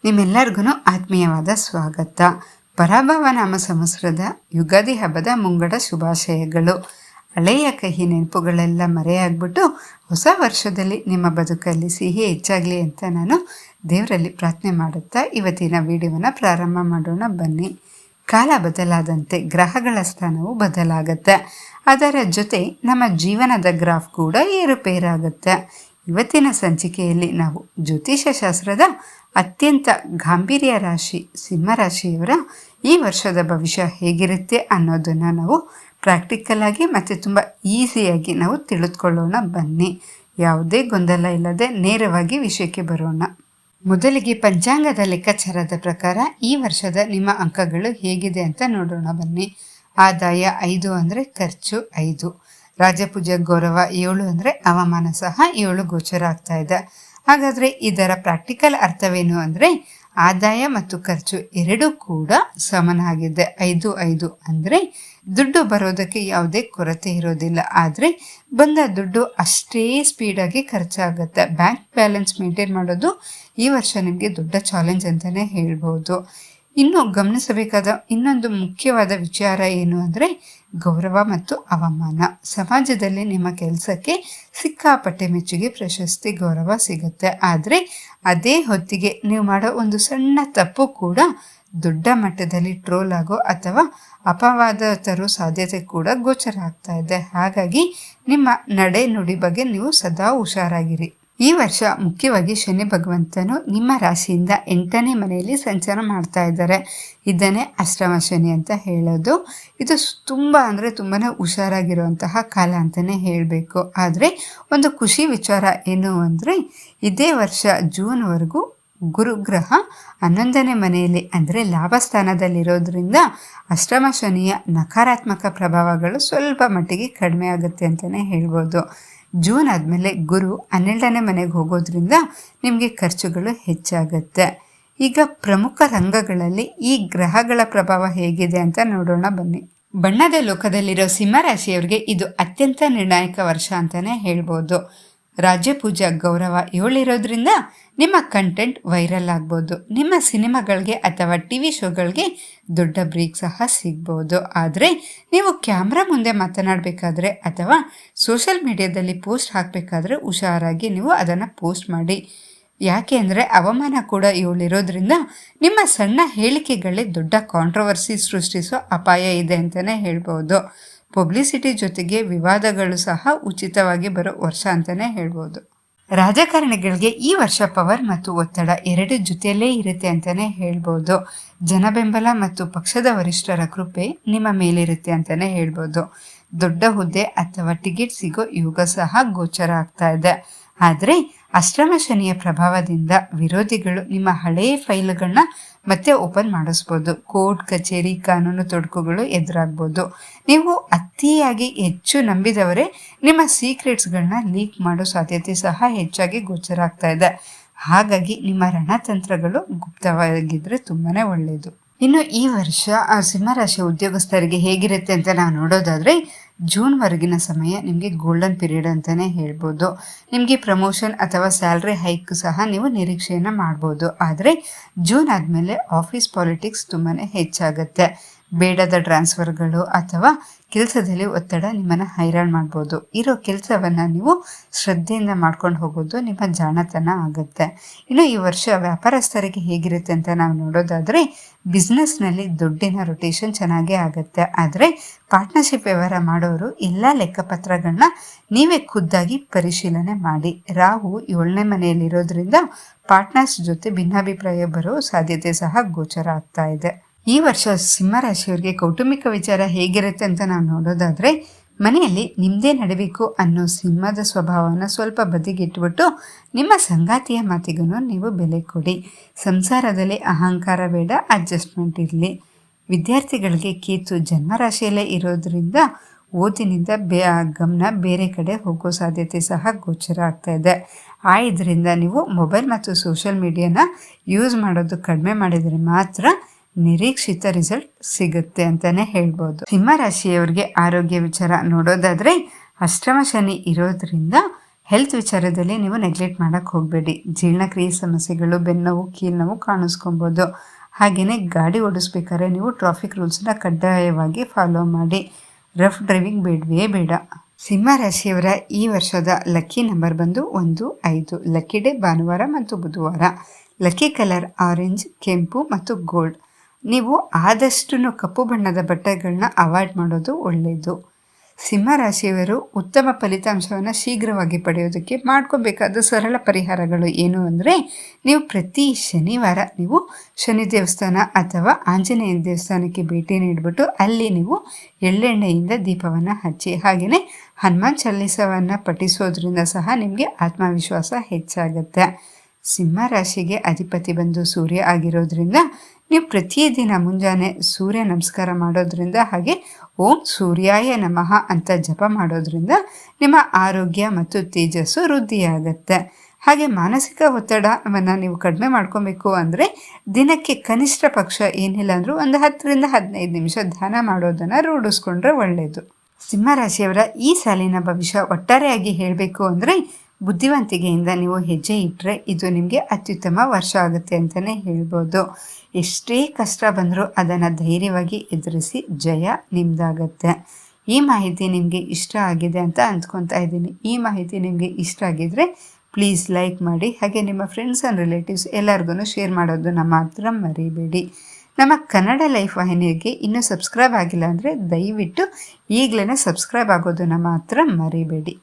ನಿಮ್ಮೆಲ್ಲರಿಗೂ ಆತ್ಮೀಯವಾದ ಸ್ವಾಗತ. ಪರಾಭವ ನಾಮ ಸಂವತ್ಸರದ ಯುಗಾದಿ ಹಬ್ಬದ ಮುಂಗಡ ಶುಭಾಶಯಗಳು. ಹಳೆಯ ಕಹಿ ನೆನಪುಗಳೆಲ್ಲ ಮರೆಯಾಗ್ಬಿಟ್ಟು ಹೊಸ ವರ್ಷದಲ್ಲಿ ನಿಮ್ಮ ಬದುಕಲ್ಲಿ ಸಿಹಿ ಹೆಚ್ಚಾಗಲಿ ಅಂತ ನಾನು ದೇವರಲ್ಲಿ ಪ್ರಾರ್ಥನೆ ಮಾಡುತ್ತಾ ಇವತ್ತಿನ ವಿಡಿಯೋವನ್ನು ಪ್ರಾರಂಭ ಮಾಡೋಣ ಬನ್ನಿ. ಕಾಲ ಬದಲಾದಂತೆ ಗ್ರಹಗಳ ಸ್ಥಾನವು ಬದಲಾಗುತ್ತೆ. ಅದರ ಜೊತೆ ನಮ್ಮ ಜೀವನದ ಗ್ರಾಫ್ ಕೂಡ ಏರುಪೇರಾಗುತ್ತೆ. ಇವತ್ತಿನ ಸಂಚಿಕೆಯಲ್ಲಿ ನಾವು ಜ್ಯೋತಿಷ್ಯ ಶಾಸ್ತ್ರದ ಅತ್ಯಂತ ಗಾಂಭೀರ್ಯ ರಾಶಿ ಸಿಂಹರಾಶಿಯವರ ಈ ವರ್ಷದ ಭವಿಷ್ಯ ಹೇಗಿರುತ್ತೆ ಅನ್ನೋದನ್ನು ನಾವು ಪ್ರಾಕ್ಟಿಕಲ್ ಆಗಿ ಮತ್ತು ತುಂಬ ಈಸಿಯಾಗಿ ನಾವು ತಿಳಿದುಕೊಳ್ಳೋಣ ಬನ್ನಿ. ಯಾವುದೇ ಗೊಂದಲ ಇಲ್ಲದೆ ನೇರವಾಗಿ ವಿಷಯಕ್ಕೆ ಬರೋಣ. ಮೊದಲಿಗೆ ಪಂಚಾಂಗದ ಲೆಕ್ಕಾಚಾರದ ಪ್ರಕಾರ ಈ ವರ್ಷದ ನಿಮ್ಮ ಅಂಕಗಳು ಹೇಗಿದೆ ಅಂತ ನೋಡೋಣ ಬನ್ನಿ. ಆದಾಯ 5 ಅಂದರೆ ಖರ್ಚು 5, ರಾಜಪೂಜೆ ಗೌರವ 7 ಅಂದರೆ ಅವಮಾನ ಸಹ 7 ಗೋಚರ ಆಗ್ತಾ ಇದೆ. ಹಾಗಾದರೆ ಇದರ ಪ್ರಾಕ್ಟಿಕಲ್ ಅರ್ಥವೇನು ಅಂದರೆ ಆದಾಯ ಮತ್ತು ಖರ್ಚು ಎರಡೂ ಕೂಡ ಸಮನಾಗಿದೆ. 5-5 ಅಂದರೆ ದುಡ್ಡು ಬರೋದಕ್ಕೆ ಯಾವುದೇ ಕೊರತೆ ಇರೋದಿಲ್ಲ, ಆದರೆ ಬಂದ ದುಡ್ಡು ಅಷ್ಟೇ ಸ್ಪೀಡಾಗಿ ಖರ್ಚಾಗುತ್ತೆ. ಬ್ಯಾಂಕ್ ಬ್ಯಾಲೆನ್ಸ್ ಮೇಂಟೈನ್ ಮಾಡೋದು ಈ ವರ್ಷ ನಿಮಗೆ ದೊಡ್ಡ ಚಾಲೆಂಜ್ ಅಂತಲೇ ಹೇಳ್ಬೋದು. ಇನ್ನು ಗಮನಿಸಬೇಕಾದ ಇನ್ನೊಂದು ಮುಖ್ಯವಾದ ವಿಚಾರ ಏನು ಅಂದರೆ ಗೌರವ ಮತ್ತು ಅವಮಾನ. ಸಮಾಜದಲ್ಲಿ ನಿಮ್ಮ ಕೆಲಸಕ್ಕೆ ಸಿಕ್ಕಾಪಟ್ಟೆ ಮೆಚ್ಚುಗೆ, ಪ್ರಶಸ್ತಿ, ಗೌರವ ಸಿಗುತ್ತೆ. ಆದರೆ ಅದೇ ಹೊತ್ತಿಗೆ ನೀವು ಮಾಡೋ ಒಂದು ಸಣ್ಣ ತಪ್ಪು ಕೂಡ ದೊಡ್ಡ ಮಟ್ಟದಲ್ಲಿ ಟ್ರೋಲ್ ಆಗೋ ಅಥವಾ ಅಪವಾದ ತರೋ ಸಾಧ್ಯತೆ ಕೂಡ ಗೋಚರ ಆಗ್ತಾ ಇದೆ. ಹಾಗಾಗಿ ನಿಮ್ಮ ನಡೆ ನುಡಿ ಬಗ್ಗೆ ನೀವು ಸದಾ ಹುಷಾರಾಗಿರಿ. ಈ ವರ್ಷ ಮುಖ್ಯವಾಗಿ ಶನಿ ಭಗವಂತನು ನಿಮ್ಮ ರಾಶಿಯಿಂದ 8ನೇ ಮನೆಯಲ್ಲಿ ಸಂಚಾರ ಮಾಡ್ತಾ ಇದ್ದಾರೆ. ಇದನ್ನೇ ಅಷ್ಟಮ ಶನಿ ಅಂತ ಹೇಳೋದು. ಇದು ತುಂಬ ತುಂಬಾ ಹುಷಾರಾಗಿರುವಂತಹ ಕಾಲ ಅಂತಲೇ ಹೇಳಬೇಕು. ಆದರೆ ಒಂದು ಖುಷಿ ವಿಚಾರ ಏನು ಅಂದರೆ ಇದೇ ವರ್ಷ ಜೂನ್ವರೆಗೂ ಗುರುಗ್ರಹ 11ನೇ ಮನೆಯಲ್ಲಿ ಅಂದರೆ ಲಾಭಸ್ಥಾನದಲ್ಲಿರೋದ್ರಿಂದ ಅಷ್ಟಮ ಶನಿಯ ನಕಾರಾತ್ಮಕ ಪ್ರಭಾವಗಳು ಸ್ವಲ್ಪ ಮಟ್ಟಿಗೆ ಕಡಿಮೆ ಆಗುತ್ತೆ ಅಂತಲೇ ಹೇಳ್ಬೋದು. ಜೂನ್ ಆದಮೇಲೆ ಗುರು 12ನೇ ಮನೆಗೆ ಹೋಗೋದ್ರಿಂದ ನಿಮಗೆ ಖರ್ಚುಗಳು ಹೆಚ್ಚಾಗುತ್ತೆ. ಈಗ ಪ್ರಮುಖ ರಂಗಗಳಲ್ಲಿ ಈ ಗ್ರಹಗಳ ಪ್ರಭಾವ ಹೇಗಿದೆ ಅಂತ ನೋಡೋಣ ಬನ್ನಿ. ಬಣ್ಣದ ಲೋಕದಲ್ಲಿರೋ ಸಿಂಹರಾಶಿಯವರಿಗೆ ಇದು ಅತ್ಯಂತ ನಿರ್ಣಾಯಕ ವರ್ಷ ಅಂತಲೇ ಹೇಳ್ಬೋದು. ರಾಜ್ಯಪೂಜಾ ಗೌರವ 7 ಇರೋದ್ರಿಂದ ನಿಮ್ಮ ಕಂಟೆಂಟ್ ವೈರಲ್ ಆಗ್ಬೋದು. ನಿಮ್ಮ ಸಿನಿಮಾಗಳಿಗೆ ಅಥವಾ ಟಿವಿ ಶೋಗಳಿಗೆ ದೊಡ್ಡ ಬ್ರೇಕ್ ಸಹ ಸಿಗ್ಬೋದು. ಆದರೆ ನೀವು ಕ್ಯಾಮ್ರಾ ಮುಂದೆ ಮಾತನಾಡಬೇಕಾದ್ರೆ ಅಥವಾ ಸೋಷಿಯಲ್ ಮೀಡಿಯಾದಲ್ಲಿ ಪೋಸ್ಟ್ ಹಾಕಬೇಕಾದ್ರೆ ಹುಷಾರಾಗಿ ನೀವು ಅದನ್ನು ಪೋಸ್ಟ್ ಮಾಡಿ. ಯಾಕೆ ಅಂದರೆ ಅವಮಾನ ಕೂಡ 7 ಇರೋದ್ರಿಂದ ನಿಮ್ಮ ಸಣ್ಣ ಹೇಳಿಕೆಗಳೇ ದೊಡ್ಡ ಕಾಂಟ್ರವರ್ಸಿ ಸೃಷ್ಟಿಸೋ ಅಪಾಯ ಇದೆ ಅಂತಲೇ ಹೇಳ್ಬೋದು. ಪಬ್ಲಿಸಿಟಿ ಜೊತೆಗೆ ವಿವಾದಗಳು ಸಹ ಉಚಿತವಾಗಿ ಬರೋ ವರ್ಷ ಅಂತಲೇ ಹೇಳ್ಬೋದು. ರಾಜಕಾರಣಿಗಳಿಗೆ ಈ ವರ್ಷ ಪವರ್ ಮತ್ತು ಒತ್ತಡ ಎರಡು ಜೊತೆಯಲ್ಲೇ ಇರುತ್ತೆ ಅಂತಲೇ ಹೇಳ್ಬೋದು. ಜನಬೆಂಬಲ ಮತ್ತು ಪಕ್ಷದ ವರಿಷ್ಠರ ಕೃಪೆ ನಿಮ್ಮ ಮೇಲಿರುತ್ತೆ ಅಂತಲೇ ಹೇಳ್ಬೋದು. ದೊಡ್ಡ ಹುದ್ದೆ ಅಥವಾ ಟಿಕೆಟ್ ಸಿಗೋ ಯೋಗ ಸಹ ಗೋಚರ ಆಗ್ತಾ ಇದೆ. ಆದರೆ ಅಷ್ಟಮ ಶನಿಯ ಪ್ರಭಾವದಿಂದ ವಿರೋಧಿಗಳು ನಿಮ್ಮ ಹಳೆಯ ಫೈಲ್ಗಳನ್ನ ಮತ್ತೆ ಓಪನ್ ಮಾಡಿಸ್ಬೋದು. ಕೋರ್ಟ್ ಕಚೇರಿ ಕಾನೂನು ತೊಡಕುಗಳು ಎದುರಾಗ್ಬೋದು. ನೀವು ಅತಿಯಾಗಿ ಹೆಚ್ಚು ನಂಬಿದವರೇ ನಿಮ್ಮ ಸೀಕ್ರೆಟ್ಸ್ಗಳನ್ನ ಲೀಕ್ ಮಾಡೋ ಸಾಧ್ಯತೆ ಸಹ ಹೆಚ್ಚಾಗಿ ಗೋಚರ ಆಗ್ತಾ ಇದೆ. ಹಾಗಾಗಿ ನಿಮ್ಮ ರಣತಂತ್ರಗಳು ಗುಪ್ತವಾಗಿದ್ರೆ ತುಂಬಾ ಒಳ್ಳೆಯದು. ಇನ್ನು ಈ ವರ್ಷ ಸಿಂಹರಾಶಿಯ ಉದ್ಯೋಗಸ್ಥರಿಗೆ ಹೇಗಿರುತ್ತೆ ಅಂತ ನಾವು ನೋಡೋದಾದರೆ ಜೂನ್ವರೆಗಿನ ಸಮಯ ನಿಮಗೆ ಗೋಲ್ಡನ್ ಪೀರಿಯಡ್ ಅಂತಲೇ ಹೇಳ್ಬೋದು. ನಿಮಗೆ ಪ್ರಮೋಷನ್ ಅಥವಾ ಸ್ಯಾಲ್ರಿ ಹೈಕ್ ಸಹ ನೀವು ನಿರೀಕ್ಷೆಯನ್ನು ಮಾಡ್ಬೋದು. ಆದರೆ ಜೂನ್ ಆದಮೇಲೆ ಆಫೀಸ್ ಪಾಲಿಟಿಕ್ಸ್ ತುಂಬಾ ಹೆಚ್ಚಾಗುತ್ತೆ. ಬೇಡದ ಟ್ರಾನ್ಸ್ಫರ್ಗಳು ಅಥವಾ ಕೆಲಸದಲ್ಲಿ ಒತ್ತಡ ನಿಮ್ಮನ್ನು ಹೈರಾಣ್ ಮಾಡ್ಬೋದು. ಇರೋ ಕೆಲಸವನ್ನು ನೀವು ಶ್ರದ್ಧೆಯಿಂದ ಮಾಡ್ಕೊಂಡು ಹೋಗೋದು ನಿಮ್ಮ ಜಾಣತನ ಆಗುತ್ತೆ. ಇನ್ನು ಈ ವರ್ಷ ವ್ಯಾಪಾರಸ್ಥರಿಗೆ ಹೇಗಿರುತ್ತೆ ಅಂತ ನಾವು ನೋಡೋದಾದರೆ ಬಿಸ್ನೆಸ್ನಲ್ಲಿ ದುಡ್ಡಿನ ರೊಟೇಷನ್ ಚೆನ್ನಾಗೇ ಆಗುತ್ತೆ. ಆದರೆ ಪಾರ್ಟ್ನರ್ಶಿಪ್ ವ್ಯವಹಾರ ಮಾಡೋರು ಎಲ್ಲ ಲೆಕ್ಕಪತ್ರಗಳನ್ನ ನೀವೇ ಖುದ್ದಾಗಿ ಪರಿಶೀಲನೆ ಮಾಡಿ. ರಾಹು 7ನೇ ಮನೆಯಲ್ಲಿರೋದ್ರಿಂದ ಪಾರ್ಟ್ನರ್ಸ್ ಜೊತೆ ಭಿನ್ನಾಭಿಪ್ರಾಯ ಬರೋ ಸಾಧ್ಯತೆ ಸಹ ಗೋಚರ ಆಗ್ತಾ ಇದೆ. ಈ ವರ್ಷ ಸಿಂಹರಾಶಿಯವರಿಗೆ ಕೌಟುಂಬಿಕ ವಿಚಾರ ಹೇಗಿರುತ್ತೆ ಅಂತ ನಾವು ನೋಡೋದಾದರೆ ಮನೆಯಲ್ಲಿ ನಿಮ್ಮದೇ ನಡೀಬೇಕು ಅನ್ನೋ ಸಿಂಹದ ಸ್ವಭಾವವನ್ನು ಸ್ವಲ್ಪ ಬದಿಗಿಟ್ಬಿಟ್ಟು ನಿಮ್ಮ ಸಂಗಾತಿಯ ಮಾತಿಗೂ ನೀವು ಬೆಲೆ ಕೊಡಿ. ಸಂಸಾರದಲ್ಲಿ ಅಹಂಕಾರ ಬೇಡ, ಅಡ್ಜಸ್ಟ್ಮೆಂಟ್ ಇರಲಿ. ವಿದ್ಯಾರ್ಥಿಗಳಿಗೆ ಕೇತು ಜನ್ಮರಾಶಿಯಲ್ಲೇ ಇರೋದ್ರಿಂದ ಓದಿನಿಂದ ಗಮನ ಬೇರೆ ಕಡೆ ಹೋಗೋ ಸಾಧ್ಯತೆ ಸಹ ಗೋಚರ ಆಗ್ತಾ ಇದೆ. ಇದರಿಂದ ನೀವು ಮೊಬೈಲ್ ಮತ್ತು ಸೋಷಿಯಲ್ ಮೀಡಿಯಾನ ಯೂಸ್ ಮಾಡೋದು ಕಡಿಮೆ ಮಾಡಿದರೆ ಮಾತ್ರ ನಿರೀಕ್ಷಿತ ರಿಸಲ್ಟ್ ಸಿಗುತ್ತೆ ಅಂತಲೇ ಹೇಳ್ಬೋದು. ಸಿಂಹರಾಶಿಯವರಿಗೆ ಆರೋಗ್ಯ ವಿಚಾರ ನೋಡೋದಾದರೆ ಅಷ್ಟಮ ಶನಿ ಇರೋದ್ರಿಂದ ಹೆಲ್ತ್ ವಿಚಾರದಲ್ಲಿ ನೀವು ನೆಗ್ಲೆಕ್ಟ್ ಮಾಡೋಕ್ಕೆ ಹೋಗಬೇಡಿ. ಜೀರ್ಣಕ್ರಿಯೆ ಸಮಸ್ಯೆಗಳು, ಬೆನ್ನೋವು, ಕೀಲ್ನೋವು ಕಾಣಿಸ್ಕೊಬೋದು. ಹಾಗೆಯೇ ಗಾಡಿ ಓಡಿಸ್ಬೇಕಾದ್ರೆ ನೀವು ಟ್ರಾಫಿಕ್ ರೂಲ್ಸ್ನ ಕಡ್ಡಾಯವಾಗಿ ಫಾಲೋ ಮಾಡಿ. ರಫ್ ಡ್ರೈವಿಂಗ್ ಬೇಡವೇ ಬೇಡ. ಸಿಂಹ ರಾಶಿಯವರ ಈ ವರ್ಷದ ಲಕ್ಕಿ ನಂಬರ್ ಬಂದು 1, 5. ಲಕ್ಕಿ ಡೇ ಭಾನುವಾರ ಮತ್ತು ಬುಧವಾರ. ಲಕ್ಕಿ ಕಲರ್ ಆರೆಂಜ್, ಕೆಂಪು ಮತ್ತು ಗೋಲ್ಡ್. ನೀವು ಆದಷ್ಟು ಕಪ್ಪು ಬಣ್ಣದ ಬಟ್ಟೆಗಳನ್ನ ಅವಾಯ್ಡ್ ಮಾಡೋದು ಒಳ್ಳೆಯದು. ಸಿಂಹ ರಾಶಿಯವರು ಉತ್ತಮ ಫಲಿತಾಂಶವನ್ನು ಶೀಘ್ರವಾಗಿ ಪಡೆಯೋದಕ್ಕೆ ಮಾಡ್ಕೋಬೇಕಾದ ಸರಳ ಪರಿಹಾರಗಳು ಏನು ಅಂದರೆ, ನೀವು ಪ್ರತಿ ಶನಿವಾರ ನೀವು ಶನಿ ದೇವಸ್ಥಾನ ಅಥವಾ ಆಂಜನೇಯ ದೇವಸ್ಥಾನಕ್ಕೆ ಭೇಟಿ ನೀಡಿಬಿಟ್ಟು ಅಲ್ಲಿ ನೀವು ಎಳ್ಳೆಣ್ಣೆಯಿಂದ ದೀಪವನ್ನು ಹಚ್ಚಿ, ಹಾಗೆಯೇ ಹನುಮಾನ್ ಚಾಲೀಸವನ್ನು ಪಠಿಸೋದ್ರಿಂದ ಸಹ ನಿಮಗೆ ಆತ್ಮವಿಶ್ವಾಸ ಹೆಚ್ಚಾಗುತ್ತೆ. ಸಿಂಹ ರಾಶಿಗೆ ಅಧಿಪತಿ ಬಂದು ಸೂರ್ಯ ಆಗಿರೋದ್ರಿಂದ ನೀವು ಪ್ರತಿದಿನ ಮುಂಜಾನೆ ಸೂರ್ಯ ನಮಸ್ಕಾರ ಮಾಡೋದ್ರಿಂದ ಹಾಗೆ ಓಂ ಸೂರ್ಯಾಯ ನಮಃ ಅಂತ ಜಪ ಮಾಡೋದ್ರಿಂದ ನಿಮ್ಮ ಆರೋಗ್ಯ ಮತ್ತು ತೇಜಸ್ಸು ವೃದ್ಧಿಯಾಗತ್ತೆ. ಹಾಗೆ ಮಾನಸಿಕ ಒತ್ತಡವನ್ನು ನೀವು ಕಡಿಮೆ ಮಾಡ್ಕೊಬೇಕು ಅಂದರೆ ದಿನಕ್ಕೆ ಕನಿಷ್ಠ ಪಕ್ಷ ಏನಿಲ್ಲ ಅಂದರೂ ಒಂದು 10ರಿಂದ 15 ನಿಮಿಷ ಧ್ಯಾನ ಮಾಡೋದನ್ನು ರೂಢಿಸ್ಕೊಂಡ್ರೆ ಒಳ್ಳೆಯದು. ಸಿಂಹರಾಶಿಯವರ ಈ ಸಾಲಿನ ಭವಿಷ್ಯ ಒಟ್ಟಾರೆಯಾಗಿ ಹೇಳಬೇಕು ಅಂದರೆ, ಬುದ್ಧಿವಂತಿಕೆಯಿಂದ ನೀವು ಹೆಜ್ಜೆ ಇಟ್ಟರೆ ಇದು ನಿಮಗೆ ಅತ್ಯುತ್ತಮ ವರ್ಷ ಆಗುತ್ತೆ ಅಂತಲೇ ಹೇಳ್ಬೋದು. ಎಷ್ಟೇ ಕಷ್ಟ ಬಂದರೂ ಅದನ್ನು ಧೈರ್ಯವಾಗಿ ಎದುರಿಸಿ ಜಯ ನಿಮ್ಮದಾಗತ್ತೆ. ಈ ಮಾಹಿತಿ ನಿಮಗೆ ಇಷ್ಟ ಆಗಿದೆ ಅಂತ ಅಂದ್ಕೊತಾ ಇದ್ದೀನಿ. ಈ ಮಾಹಿತಿ ನಿಮಗೆ ಇಷ್ಟ ಆಗಿದ್ರೆ ಪ್ಲೀಸ್ ಲೈಕ್ ಮಾಡಿ, ಹಾಗೆ ನಿಮ್ಮ ಫ್ರೆಂಡ್ಸ್ ಆ್ಯಂಡ್ ರಿಲೇಟಿವ್ಸ್ ಎಲ್ಲರಿಗೂ ಶೇರ್ ಮಾಡೋದನ್ನು ಮಾತ್ರ ಮರಿಬೇಡಿ. ನಮ್ಮ ಕನ್ನಡ ಲೈಫ್ ವಾಹಿನಿಗೆ ಇನ್ನೂ ಸಬ್ಸ್ಕ್ರೈಬ್ ಆಗಿಲ್ಲ ಅಂದರೆ ದಯವಿಟ್ಟು ಈಗಲೇ ಸಬ್ಸ್ಕ್ರೈಬ್ ಆಗೋದನ್ನು ಮಾತ್ರ ಮರಿಬೇಡಿ.